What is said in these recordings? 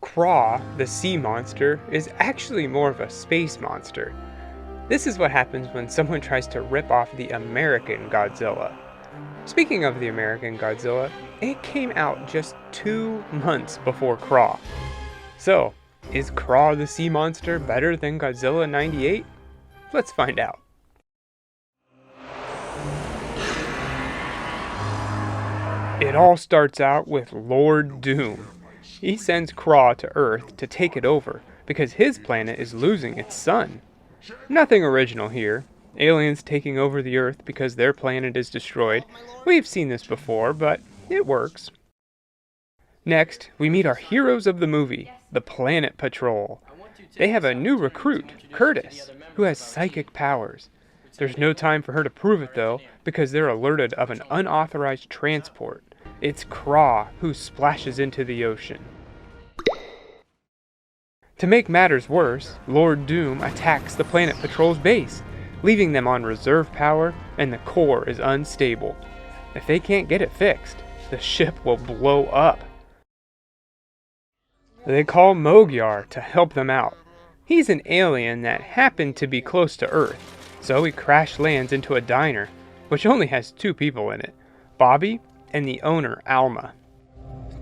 Craw, the sea monster, is actually more of a space monster. This is what happens when someone tries to rip off the American Godzilla. Speaking of the American Godzilla, it came out just 2 months before Craw. So, is Craw the sea monster better than Godzilla 98? Let's find out. It all starts out with Lord Doom. He sends Craw to Earth to take it over because his planet is losing its sun. Nothing original here. Aliens taking over the Earth because their planet is destroyed. We've seen this before, but it works. Next, we meet our heroes of the movie, the Planet Patrol. They have a new recruit, Curtis, who has psychic powers. There's no time for her to prove it though, because they're alerted of an unauthorized transport. It's Craw who splashes into the ocean. To make matters worse, Lord Doom attacks the Planet Patrol's base, leaving them on reserve power, and the core is unstable. If they can't get it fixed, the ship will blow up. They call Magyar to help them out. He's an alien that happened to be close to Earth, so he crash lands into a diner, which only has 2 people in it, Bobby and the owner, Alma.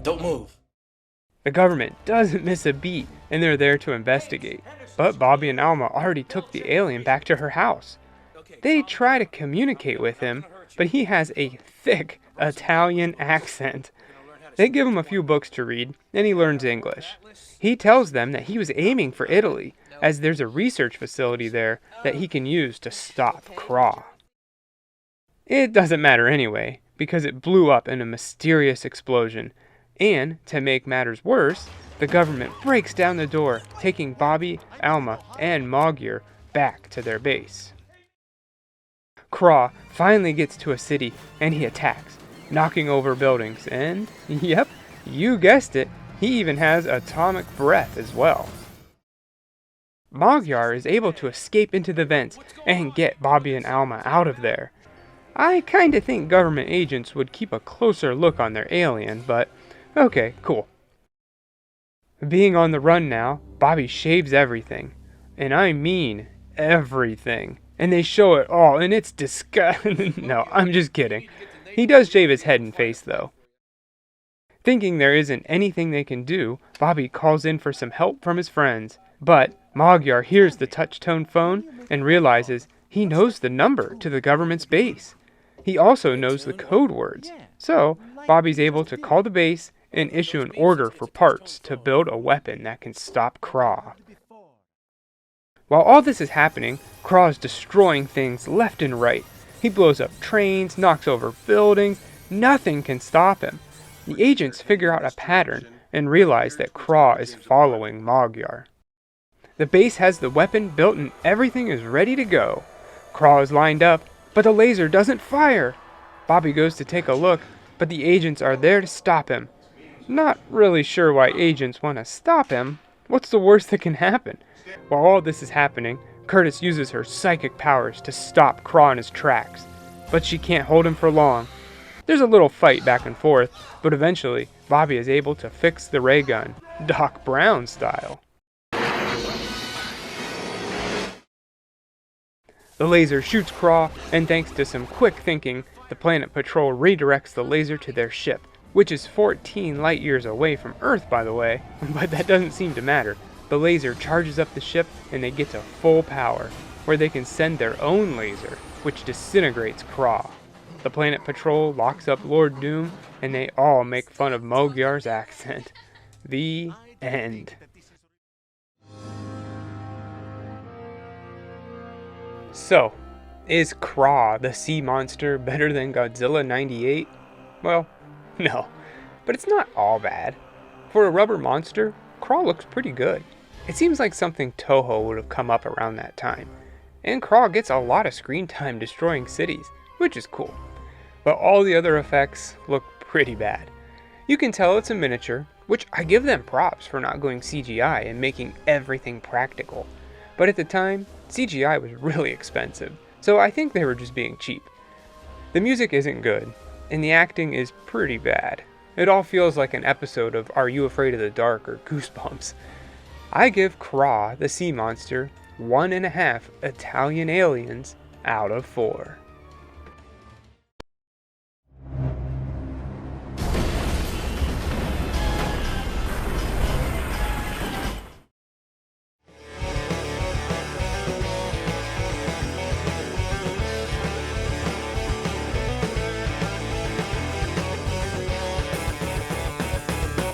Don't move. The government doesn't miss a beat, and they're there to investigate, but Bobby and Alma already took the alien back to her house. They try to communicate with him, but he has a thick Italian accent. They give him a few books to read, and he learns English. He tells them that he was aiming for Italy, as there's a research facility there that he can use to stop Craw. It doesn't matter anyway, because it blew up in a mysterious explosion, and, to make matters worse, the government breaks down the door, taking Bobby, Alma, and Magyar back to their base. Craw finally gets to a city, and he attacks, knocking over buildings, and, yep, you guessed it, he even has atomic breath as well. Magyar is able to escape into the vents and get Bobby and Alma out of there. I kinda think government agents would keep a closer look on their alien, but okay, cool. Being on the run now, Bobby shaves everything. And I mean everything. And they show it all, and it's disgusting. No, I'm just kidding. He does shave his head and face, though. Thinking there isn't anything they can do, Bobby calls in for some help from his friends. But Magyar hears the touch-tone phone and realizes he knows the number to the government's base. He also knows the code words. So, Bobby's able to call the base and issue an order for parts to build a weapon that can stop Craw. While all this is happening, Craw is destroying things left and right. He blows up trains, knocks over buildings, nothing can stop him. The agents figure out a pattern and realize that Craw is following Magyar. The base has the weapon built and everything is ready to go. Craw is lined up, but the laser doesn't fire. Bobby goes to take a look, but the agents are there to stop him. Not really sure why agents want to stop him. What's the worst that can happen? While all this is happening, Curtis uses her psychic powers to stop Craw in his tracks. But she can't hold him for long. There's a little fight back and forth, but eventually, Bobby is able to fix the ray gun, Doc Brown style. The laser shoots Craw, and thanks to some quick thinking, the Planet Patrol redirects the laser to their ship, which is 14 light years away from Earth, by the way, but that doesn't seem to matter. The laser charges up the ship, and they get to full power, where they can send their own laser, which disintegrates Craw. The Planet Patrol locks up Lord Doom, and they all make fun of Magyar's accent. The end. So, is Craw the sea monster better than Godzilla 98? Well, no, but it's not all bad. For a rubber monster, Craw looks pretty good. It seems like something Toho would have come up around that time. And Craw gets a lot of screen time destroying cities, which is cool. But all the other effects look pretty bad. You can tell it's a miniature, which I give them props for not going CGI and making everything practical. But at the time, CGI was really expensive, so I think they were just being cheap. The music isn't good, and the acting is pretty bad. It all feels like an episode of Are You Afraid of the Dark or Goosebumps. I give Craw, the sea monster, 1.5 Italian aliens out of 4.